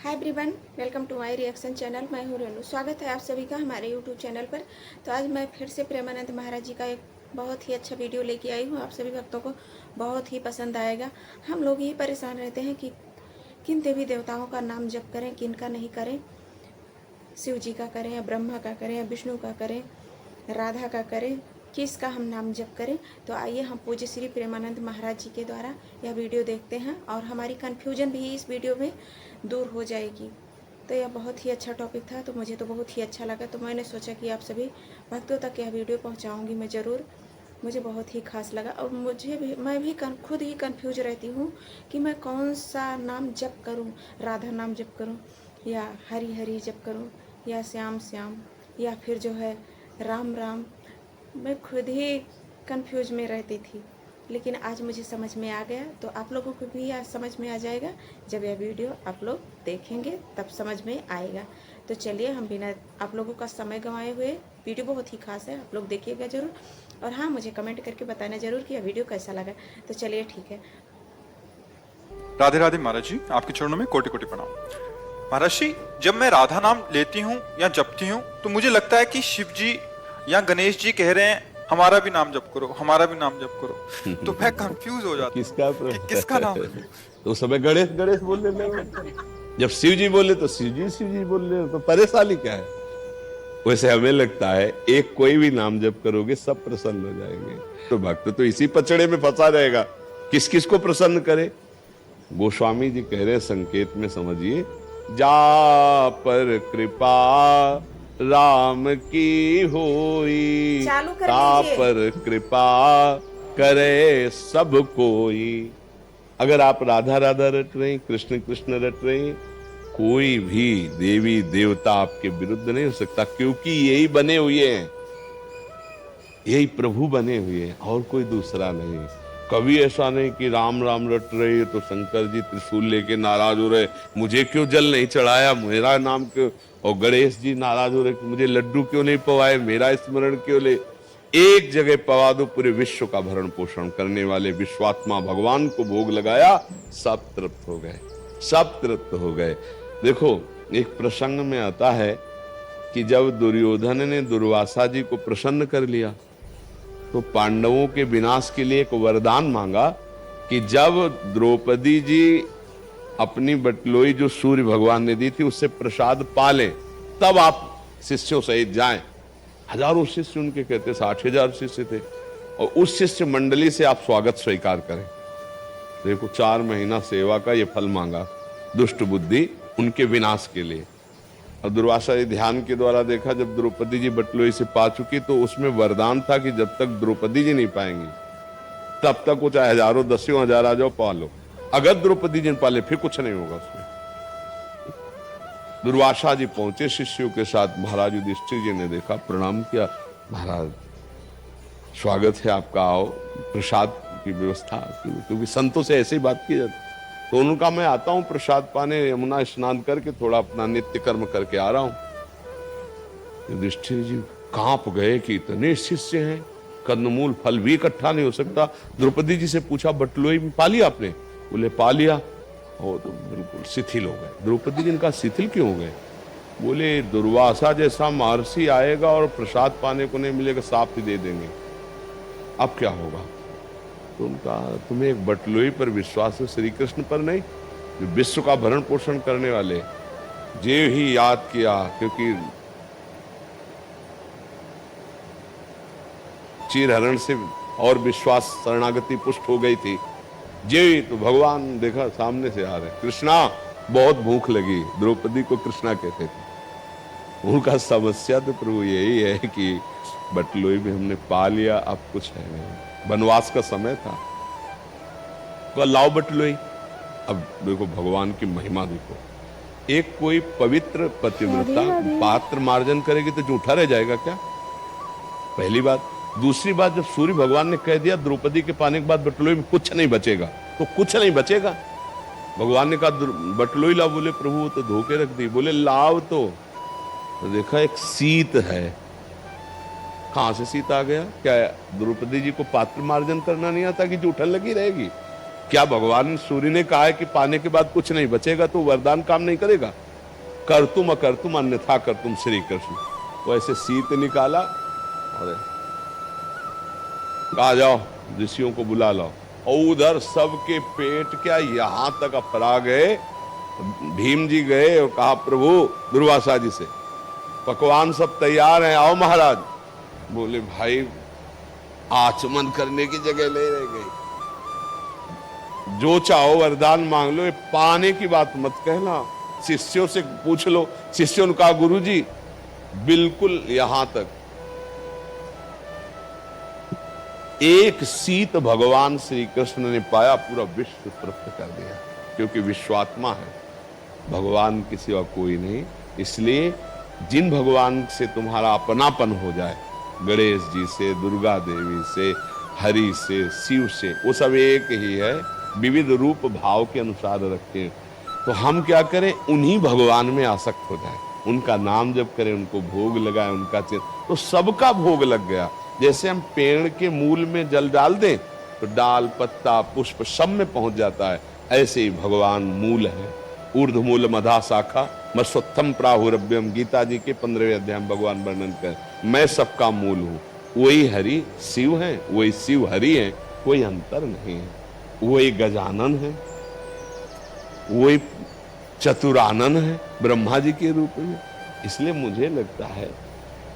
Hi everyone, welcome to my reaction channel. मैं हूँ रेनू। स्वागत है आप सभी का हमारे यूट्यूब चैनल पर। तो आज मैं फिर से प्रेमानंद महाराज जी का एक बहुत ही अच्छा वीडियो लेके आई हूँ। आप सभी भक्तों को बहुत ही पसंद आएगा। हम लोग यही परेशान रहते हैं कि किन देवी देवताओं का नाम जप करें, किन का नहीं करें। शिव जी का करें या ब्रह्मा का करें या विष्णु का करें, राधा का करें, किसका हम नाम जप करें। तो आइए हम पूज्य श्री प्रेमानंद महाराज जी के द्वारा यह वीडियो देखते हैं और हमारी कन्फ्यूजन भी इस वीडियो में दूर हो जाएगी। तो यह बहुत ही अच्छा टॉपिक था, तो मुझे तो बहुत ही अच्छा लगा। तो मैंने सोचा कि आप सभी भक्तों तक यह वीडियो पहुंचाऊंगी मैं ज़रूर। मुझे बहुत ही खास लगा और मैं भी खुद ही कंफ्यूज रहती हूँ कि मैं कौन सा नाम जप करूँ। राधा नाम जप करूँ या हरि हरि जप करूँ या श्याम श्याम या फिर जो है राम राम। मैं खुद ही कंफ्यूज में रहती थी, लेकिन आज मुझे समझ में आ गया। तो आप लोगों को भी आज समझ में आ जाएगा। जब यह वीडियो आप लोग देखेंगे तब समझ में आएगा। तो चलिए हम बिना आप लोगों का समय गंवाए हुए, वीडियो बहुत ही खास है, आप लोग देखिएगा ज़रूर। और हाँ, मुझे कमेंट करके बताना ज़रूर कि यह वीडियो कैसा लगा। तो चलिए ठीक है। राधे राधे महाराज जी, आपके चरणों में कोटि कोटि प्रणाम। महाराज जी, जब मैं राधा नाम लेती हूँ या जपती हूँ तो मुझे लगता है कि शिव जी या गणेश जी कह रहे हैं हमारा भी नाम जप करो, हमारा भी नाम जप करो। तो मैं कंफ्यूज हो जाता किसका हूँ कि किसका नाम लूं। तो उस समय गणेश गणेश बोल रहे। जब शिव जी बोले तो शिव जी बोल रहे, तो परेशानी क्या है। वैसे हमें लगता है एक कोई भी नाम जप करोगे सब प्रसन्न हो जाएंगे। तो भक्त तो इसी पचड़े में फंसा रहेगा, किस किस को प्रसन्न करे। गोस्वामी जी कह रहे संकेत में समझिए, जा पर कृपा राम की होई, चालू कर ता लीजिए। पर कृपा करे सब कोई। अगर आप राधा राधा रट रहे, कृष्ण कृष्ण रट रहे, कोई भी देवी देवता आपके विरुद्ध नहीं हो सकता, क्योंकि यही बने हुए हैं, यही प्रभु बने हुए हैं, और कोई दूसरा नहीं। कभी ऐसा नहीं कि राम राम रट रहे तो शंकर जी त्रिशूल लेके नाराज हो रहे, मुझे क्यों जल नहीं चढ़ाया, मेरा नाम क्यों। और गणेश जी नाराज हो रहे कि मुझे लड्डू क्यों नहीं पवाए, मेरा स्मरण क्यों ले। एक जगह पवा दो, पूरे विश्व का भरण पोषण करने वाले विश्वात्मा भगवान को भोग लगाया, सब तृप्त हो गए, सब तृप्त हो गए। देखो, एक प्रसंग में आता है कि जब दुर्योधन ने दुर्वासा जी को प्रसन्न कर लिया तो पांडवों के विनाश के लिए एक वरदान मांगा कि जब द्रौपदी जी अपनी बटलोई जो सूर्य भगवान ने दी थी उससे प्रसाद पा लें, तब आप शिष्यों सहित जाएं। हजारों शिष्य उनके कहते, 60,000 शिष्य थे, और उस शिष्य मंडली से आप स्वागत स्वीकार करें। देखो, 4 महीना सेवा का ये फल मांगा, दुष्ट बुद्धि उनके विनाश के लिए। और दुर्वासा जी ध्यान के द्वारा देखा, जब द्रौपदी जी बटलोई से पा चुकी तो उसमें वरदान था कि जब तक द्रौपदी जी नहीं पाएंगी तब तक वो चाहे हजारों दसियों हजार आ जाओ, पा लो। अगर द्रौपदी जी ने पाले फिर कुछ नहीं होगा उसमें। दुर्वासा जी पहुंचे शिष्यों के साथ, महाराज युधिष्ठिर जी ने देखा, प्रणाम किया, महाराज स्वागत है आपका, आओ, प्रसाद की व्यवस्था, क्योंकि संतों से ऐसी बात की जाती। तो उनका मैं आता हूं प्रसाद पाने, यमुना स्नान करके थोड़ा अपना नित्य कर्म करके आ रहा हूं। युधिष्ठिर जी कांप गए कि इतने शिष्य हैं, कंदमूल फल भी इकट्ठा नहीं हो सकता। द्रौपदी जी से पूछा, बटलोई में पा लिया आपने? बोले पा लिया। और तो बिल्कुल शिथिल हो गए। द्रौपदी जी ने कहा, शिथिल क्यों हो गए? बोले, दुर्वासा जैसा महर्षि आएगा और प्रसाद पाने को नहीं मिलेगा, साफ ही दे देंगे, अब क्या होगा? तो उनका, तुम्हें एक बटलोई पर विश्वास है, श्री कृष्ण पर नहीं, जो विश्व का भरण पोषण करने वाले। जे ही याद किया, क्योंकि चीरहरण से और विश्वास शरणागति पुष्ट हो गई थी। जे तो भगवान देखा सामने से आ रहे, कृष्णा बहुत भूख लगी, द्रौपदी को कृष्णा कहते थे। उनका समस्या तो प्रभु यही है कि बटलोई में हमने पा लिया, अब कुछ है नहीं, वनवास का समय था, तो लाओ बटलोई। अब देखो भगवान की महिमा देखो, एक कोई पवित्र पतिव्रता पात्र मार्जन करेगी तो झूठा रह जाएगा क्या? पहली बात। दूसरी बात, जब सूर्य भगवान ने कह दिया द्रौपदी के पाने के बाद बटलोई में कुछ नहीं बचेगा, तो कुछ नहीं बचेगा। भगवान ने कहा बटलोई लाओ, बोले प्रभु तो धोके रख दी। बोले लाओ, तो देखा एक शीत है। कहां से शीत आ गया? क्या द्रौपदी जी को पात्र मार्जन करना नहीं आता कि जूठन लगी रहेगी? क्या भगवान सूर्य ने कहा है कि पाने के बाद कुछ नहीं बचेगा तो वरदान काम नहीं करेगा? कर तुम अकर तुम अन्यथा कर तुम श्री कृष्ण। तो ऐसे शीत निकाला और कहा जाओ ऋषियों को बुला लाओ, और उधर सबके पेट क्या यहां तक अफरा गए। भीम जी गए और कहा प्रभु दुर्वासा जी से, पकवान सब तैयार हैं, आओ महाराज। बोले भाई आचमन करने की जगह नहीं रह गई, जो चाहो वरदान मांग लो, ये पाने की बात मत कहना। शिष्यों से पूछ लो। शिष्यों ने कहा गुरु जी बिल्कुल यहां तक। एक शीत भगवान श्री कृष्ण ने पाया, पूरा विश्व तृप्त कर दिया, क्योंकि विश्वात्मा है, भगवान के सिवा कोई नहीं। इसलिए जिन भगवान से तुम्हारा अपनापन हो जाए, गणेश जी से, दुर्गा देवी से, हरि से, शिव से, वो सब एक ही है, विविध रूप भाव के अनुसार रखे। तो हम क्या करें, उन्हीं भगवान में आसक्त हो जाए, उनका नाम जप करें, उनको भोग लगाए, उनका चिन्ह, तो सबका भोग लग गया। जैसे हम पेड़ के मूल में जल डाल दें तो डाल, पत्ता, पुष्प सब में पहुंच जाता है, ऐसे ही भगवान मूल है। ऊर्ध्वमूल मधा शाखा मत्स्योत्थम प्राहुरभ्यम, गीता जी के 15वें अध्याय में भगवान वर्णन कर, मैं सबका मूल हूं। वही हरि शिव है, वही शिव हरि है, कोई अंतर नहीं है। वही गजानन है, वही चतुरानन है ब्रह्मा जी के रूप में। इसलिए मुझे लगता है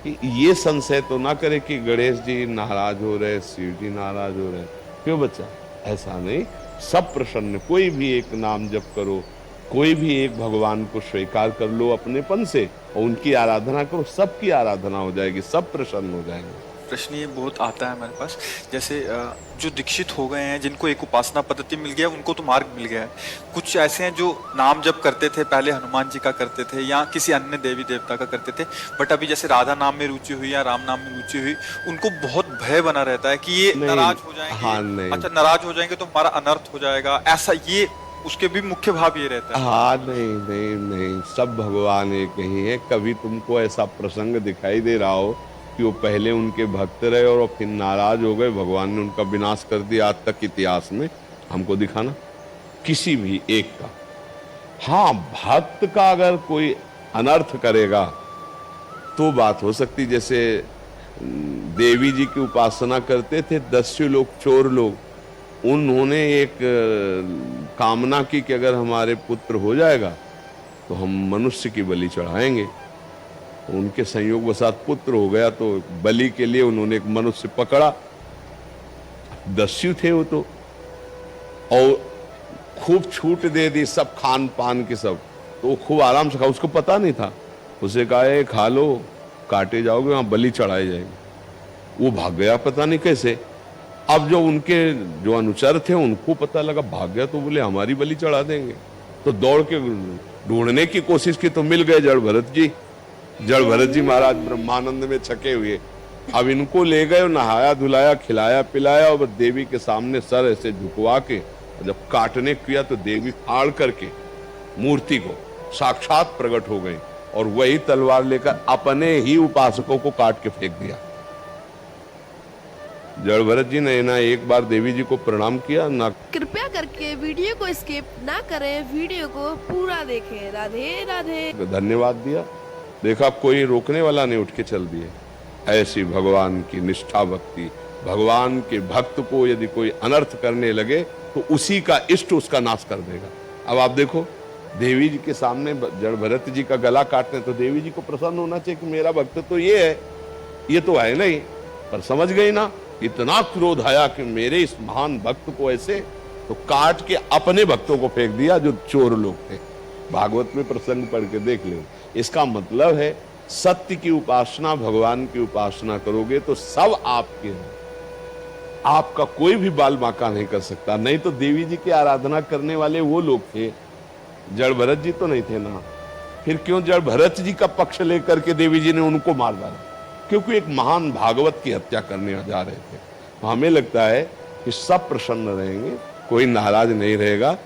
कि ये संशय तो ना करे कि गणेश जी नाराज हो रहे, शिव जी नाराज हो रहे। क्यों बच्चा? ऐसा नहीं, सब प्रसन्न। कोई भी एक नाम जप करो, कोई भी एक भगवान को स्वीकार कर लो अपनेपन से और उनकी आराधना करो, सबकी आराधना हो जाएगी, सब प्रसन्न हो जाएंगे। प्रश्न ये बहुत आता है हमारे पास, जैसे जो दीक्षित हो गए हैं, जिनको एक उपासना पद्धति मिल गया, उनको तो मार्ग मिल गया है। कुछ ऐसे हैं जो नाम जप करते थे, पहले हनुमान जी का करते थे या किसी अन्य देवी देवता का करते थे, बट अभी जैसे राधा नाम में रुचि हुई या राम नाम में रुचि हुई, उनको बहुत भय बना रहता है कि ये नाराज हो जाएंगे। हाँ, नहीं। अच्छा, नाराज हो जाएंगे तो हमारा अनर्थ हो जाएगा, ऐसा ये उसके भी मुख्य भाव ये रहता है। हाँ, नहीं नहीं नहीं, सब भगवान एक ही है। कभी तुमको ऐसा प्रसंग दिखाई दे रहा हो कि वो पहले उनके भक्त रहे और फिर नाराज हो गए, भगवान ने उनका विनाश कर दिया, आज तक इतिहास में हमको दिखाना किसी भी एक का। हाँ, भक्त का अगर कोई अनर्थ करेगा तो बात हो सकती। जैसे देवी जी की उपासना करते थे दस्यु लोग, चोर लोग, उन्होंने एक कामना की कि अगर हमारे पुत्र हो जाएगा तो हम मनुष्य की बलि चढ़ाएंगे। उनके संयोग वसात पुत्र हो गया, तो बलि के लिए उन्होंने एक मनुष्य पकड़ा, दस्यु थे वो तो, और खूब छूट दे दी सब खान पान की सब, तो वो खूब आराम से खा। उसको पता नहीं था, उसे कहा खा लो, काटे जाओगे, वहां बलि चढ़ाई जाएगी। वो भाग गया पता नहीं कैसे। अब जो उनके जो अनुचर थे उनको पता लगा, भाग गया, तो बोले हमारी बलि चढ़ा देंगे। तो दौड़ के ढूंढने की कोशिश की तो मिल गए जड़ भरत जी। जड़ भरत जी महाराज ब्रह्मानंद में छके हुए। अब इनको ले गए, नहाया धुलाया, खिलाया पिलाया, और देवी के सामने सर ऐसे झुकवा के जब काटने किया तो देवी फाड़ करके मूर्ति को साक्षात प्रकट हो गई और वही तलवार लेकर अपने ही उपासकों को काट के फेंक दिया। जड़ भरत जी ने ना एक बार देवी जी को प्रणाम किया ना। कृपया करके वीडियो को स्किप ना करें, वीडियो को पूरा देखें। राधे राधे। धन्यवाद दिया। देखा कोई रोकने वाला नहीं, उठ के चल दिए। ऐसी भगवान की निष्ठा भक्ति। भगवान के भक्त को यदि कोई अनर्थ करने लगे तो उसी का इष्ट उसका नाश कर देगा। अब आप देखो, देवी जी के सामने जड़ भरत जी का गला काटने, तो देवी जी को प्रसन्न होना चाहिए कि मेरा भक्त तो ये है, ये तो है नहीं, पर समझ गई ना, इतना क्रोध आया कि मेरे इस महान भक्त को ऐसे, तो काट के अपने भक्तों को फेंक दिया जो चोर लोग थे। भागवत में प्रसंग पढ़ के देख लो। इसका मतलब है सत्य की उपासना, भगवान की उपासना करोगे तो सब आपके हैं, आपका कोई भी बाल बांका नहीं कर सकता। नहीं तो देवी जी की आराधना करने वाले वो लोग थे, जड़ भरत जी तो नहीं थे ना। फिर क्यों जड़ भरत जी का पक्ष लेकर के देवी जी ने उनको मार डाला? क्योंकि एक महान भागवत की हत्या करने जा रहे थे। तो हमें लगता है कि सब प्रसन्न रहेंगे, कोई नाराज नहीं रहेगा।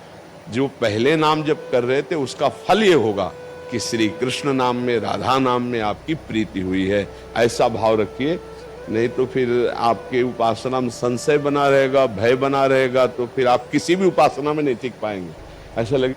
जो पहले नाम जब कर रहे थे उसका फल ये होगा कि श्री कृष्ण नाम में, राधा नाम में आपकी प्रीति हुई है, ऐसा भाव रखिए। नहीं तो फिर आपके उपासना में संशय बना रहेगा, भय बना रहेगा, तो फिर आप किसी भी उपासना में नहीं टिक पाएंगे। ऐसा लगे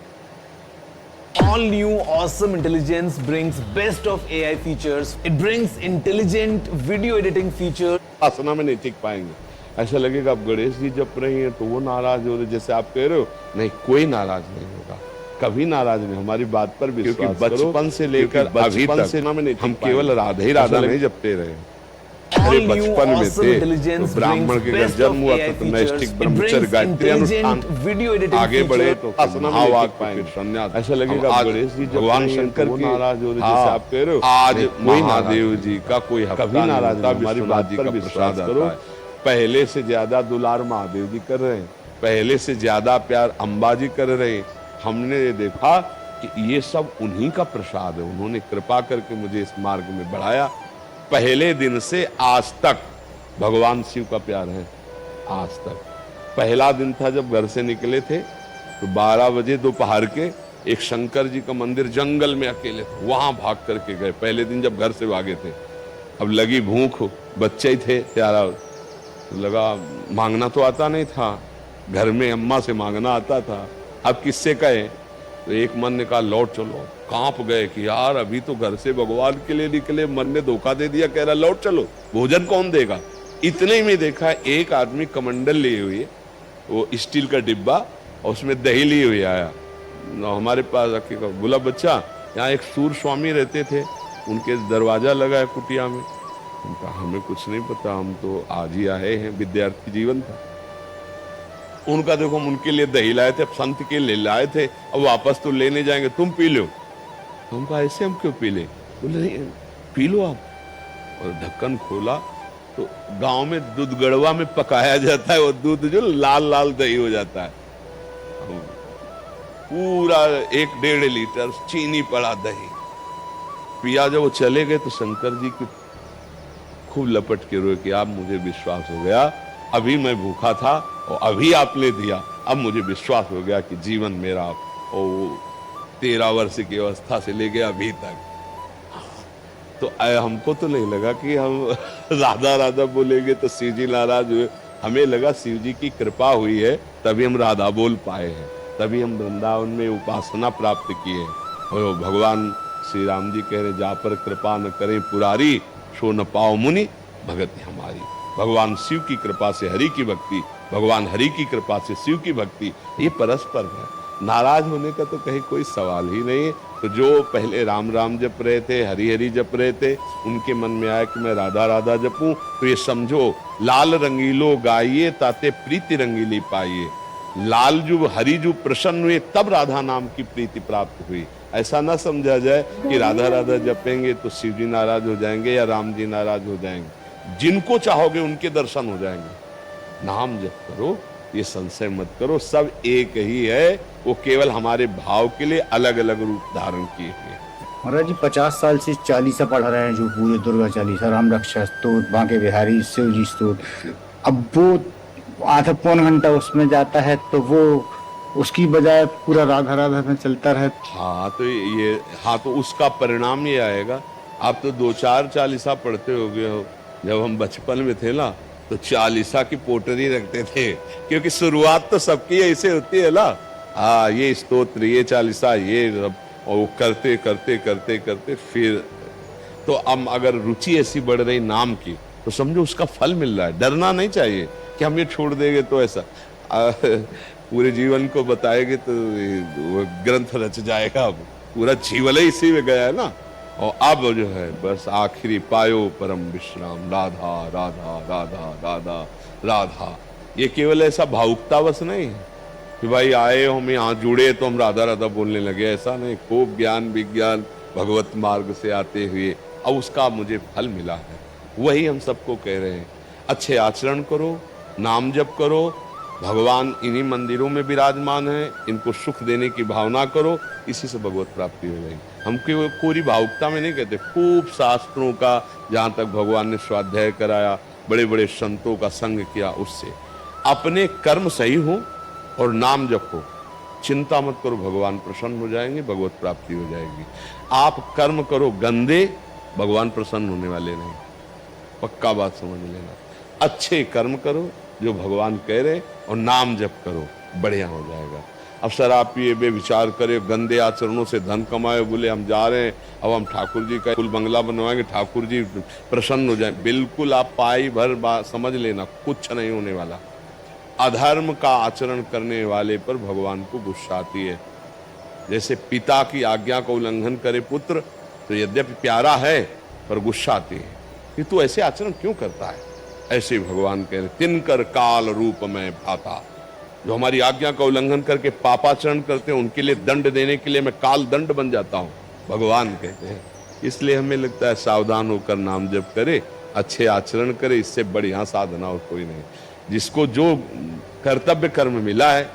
All new awesome intelligence brings best of AI features. It brings intelligent video editing features. उपासना में नहीं टिक पाएंगे। ऐसा लगेगा आप गणेश जी जप रही हैं तो वो नाराज हो रहे, जैसे आप कह रहे हो। नहीं, कोई नाराज नहीं होगा, कभी नाराज नहीं। हमारी बात पर विश्वास करो, बचपन से लेकर अभी तक हम केवल राधे ही राधा नहीं जपते रहे। अरे बचपन में थे तो ब्राह्मण के घर जन्म हुआ तो नैष्ठिक ब्रह्मचर्य गायत्री अनुष्ठान, आगे बढ़े तो भाव आग पाएंगे संन्यास। ऐसा लगेगा गणेश जी भगवान शंकर को नाराज हो रहे, जैसे आप कह रहे हो। आज महादेव जी का कोई कभी नाराज, हमारी बात पर विश्वास करो। पहले से ज्यादा दुलार महादेव जी कर रहे हैं, पहले से ज्यादा प्यार अम्बा जी कर रहे हैं। हमने देखा कि ये सब उन्हीं का प्रसाद है, उन्होंने कृपा करके मुझे इस मार्ग में बढ़ाया। पहले दिन से आज तक भगवान शिव का प्यार है। आज तक पहला दिन था जब घर से निकले थे तो 12 बजे दोपहर के एक शंकर जी का मंदिर जंगल में अकेले थे, वहां भाग करके गए। पहले दिन जब घर से भागे थे, अब लगी भूख, बच्चे ही थे, प्यारा लगा। मांगना तो आता नहीं था, घर में अम्मा से मांगना आता था। अब किससे कहे, तो एक मन ने कहा लौट चलो। कांप गए कि यार अभी तो घर से भगवान के लिए निकले, मन ने धोखा दे दिया, कह रहा लौट चलो, भोजन कौन देगा। इतने ही में देखा एक आदमी कमंडल लिए हुए, वो स्टील का डिब्बा और उसमें दही लिए हुए आया। हमारे पास आके कहा, बोला बच्चा यहाँ एक सूर स्वामी रहते थे, उनके दरवाजा लगा है कुटिया में। उनका हमें कुछ नहीं पता, हम तो आज ही आए हैं, विद्यार्थी जीवन था। उनका देखो हम उनके लिए दही लाए थे, संत के लिए लाए थे, अब वापस तो लेने जाएंगे, तुम पी लो। हमको ऐसे हम क्यों पी ले, बोले नहीं पी लो आप। और ढक्कन खोला तो गांव में दूध गड़वा में पकाया जाता है, वो दूध जो लाल लाल दही हो जाता है। पूरा 1-1.5 लीटर चीनी पड़ा दही पिया। जब वो चले गए तो शंकर जी की खूब लपट के रोए कि आप, मुझे विश्वास हो गया, अभी मैं भूखा था और अभी आपने दिया, अब मुझे विश्वास हो गया कि जीवन मेरा और 13 वर्ष की अवस्था से ले गया अभी तक। तो हमको तो नहीं लगा कि हम राधा राधा बोलेंगे तो शिव जी नाराज हुए। हमें लगा शिव जी की कृपा हुई है तभी हम राधा बोल पाए हैं, तभी हम वृंदावन में उपासना प्राप्त किए। और भगवान श्री राम जी कह रहे, जा पर कृपा न करें पुरारी, सो न पाओ मुनि भगति हमारी। भगवान शिव की कृपा से हरि की भक्ति, भगवान हरि की कृपा से शिव की भक्ति, ये परस्पर है। नाराज होने का तो कहीं कोई सवाल ही नहीं है। तो जो पहले राम राम जप रहे थे, हरि हरि जप रहे थे, उनके मन में आया कि मैं राधा राधा जपूं, तो ये समझो लाल रंगीलो गाइए ताते प्रीति रंगीली पाइए। लाल जो हरि जो प्रसन्न हुए तब राधा नाम की प्रीति प्राप्त हुई। ऐसा ना समझा जाए कि राधा राधा जपेंगे तो शिव जी नाराज हो जाएंगे या राम जी नाराज हो जाएंगे। जिनको चाहोगे उनके दर्शन हो जाएंगे। नाम जप करो, ये संशय मत करो, सब एक ही है, वो केवल हमारे भाव के लिए अलग अलग रूप धारण किए हुए। महाराज जी 50 साल से चालीसा पढ़ रहे हैं, जो पूरे दुर्गा चालीसा, राम रक्षा स्तोत्र, बांके बिहारी, शिव जी स्तोत्र। अब वो आधा पौन घंटा उसमें जाता है तो वो उसकी बजाय पूरा राधा राधा में चलता रहे। हाँ तो उसका परिणाम ये आएगा। आप तो 2-4 चालीसा पढ़ते हो गए हो। जब हम बचपन में थे ना तो चालीसा की पोटरी रखते थे, क्योंकि शुरुआत तो सबकी ऐसे होती है ना। ये स्तोत्र, ये चालीसा, ये सब, और वो करते करते करते करते फिर तो अब अगर रुचि ऐसी बढ़ रही नाम की तो समझो उसका फल मिल रहा है। डरना नहीं चाहिए कि हम ये छोड़ देंगे तो ऐसा पूरे जीवन को बताएंगे तो वो ग्रंथ रच जाएगा। अब पूरा जीवन ही इसी में गया है ना। और अब जो है बस आखिरी पायो परम विश्राम, राधा राधा राधा राधा राधा। ये केवल ऐसा भावुकतावश नहीं है कि भाई आए हम यहाँ जुड़े तो हम राधा राधा बोलने लगे, ऐसा नहीं। खूब ज्ञान विज्ञान भगवत मार्ग से आते हुए अब उसका मुझे फल मिला है। वही हम सबको कह रहे हैं, अच्छे आचरण करो, नाम जप करो, भगवान इन्हीं मंदिरों में विराजमान है, इनको सुख देने की भावना करो, इसी से भगवत प्राप्ति हो जाएगी। हम पूरी भावुकता में नहीं कहते, खूब शास्त्रों का जहाँ तक भगवान ने स्वाध्याय कराया, बड़े बड़े संतों का संग किया, उससे अपने कर्म सही हो और नाम जपो, चिंता मत करो, भगवान प्रसन्न हो जाएंगे, भगवत प्राप्ति हो जाएगी। आप कर्म करो गंदे, भगवान प्रसन्न होने वाले नहीं। पक्का बात समझ लेना। अच्छे कर्म करो जो भगवान कह रहे, और नाम जप करो, बढ़िया हो जाएगा। अब शराब पिए बेविचार करे, गंदे आचरणों से धन कमाए, बोले हम जा रहे हैं, अब हम ठाकुर जी का फुल बंगला बनवाएंगे, ठाकुर जी प्रसन्न हो जाए। बिल्कुल आप पाई भर बात समझ लेना, कुछ नहीं होने वाला। अधर्म का आचरण करने वाले पर भगवान को गुस्सा आती है। जैसे पिता की आज्ञा का उल्लंघन करे पुत्र, तो यद्यपि प्यारा है पर गुस्सा आती है कि तू ऐसे आचरण क्यों करता है। ऐसे भगवान कह रहे, तिनकर काल रूप में भाता। जो हमारी आज्ञा का उल्लंघन करके पापाचरण करते हैं, उनके लिए दंड देने के लिए मैं काल दंड बन जाता हूं, भगवान कहते हैं। इसलिए हमें लगता है सावधान होकर नाम जप करे, अच्छे आचरण करे, इससे बढ़िया साधना और कोई नहीं। जिसको जो कर्तव्य कर्म मिला है,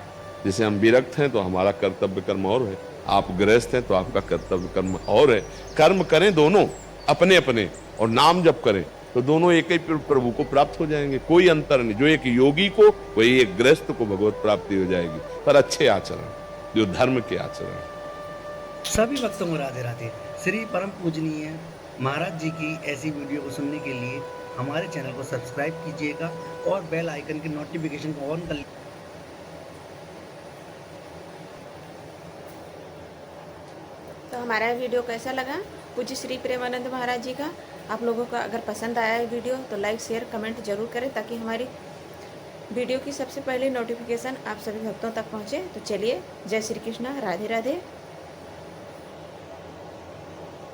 जैसे हम विरक्त हैं तो हमारा कर्तव्य कर्म और है, आप गृहस्थ हैं तो आपका कर्तव्य कर्म और है। कर्म करें दोनों अपने अपने, और नाम जप करें तो दोनों एक ही प्रभु को प्राप्त हो जाएंगे, कोई अंतर नहीं। जो एक योगी को, वही एक गृहस्थ को भगवत प्राप्ति हो जाएगी, पर अच्छे आचरण, जो धर्म के आचरण। सभी भक्तों को राधे राधे। श्री परम पूजनीय महाराज जी की ऐसी वीडियो को सुनने के लिए हमारे चैनल को सब्सक्राइब कीजिएगा और बेल आइकन की नोटिफिकेशन को ऑन कर। तो हमारा वीडियो कैसा लगा पूज्य श्री प्रेमानंद महाराज जी का, आप लोगों का अगर पसंद आया है वीडियो तो लाइक शेयर कमेंट जरूर करें, ताकि हमारी वीडियो की सबसे पहले नोटिफिकेशन आप सभी भक्तों तक पहुंचे। तो चलिए, जय श्री कृष्णा, राधे राधे।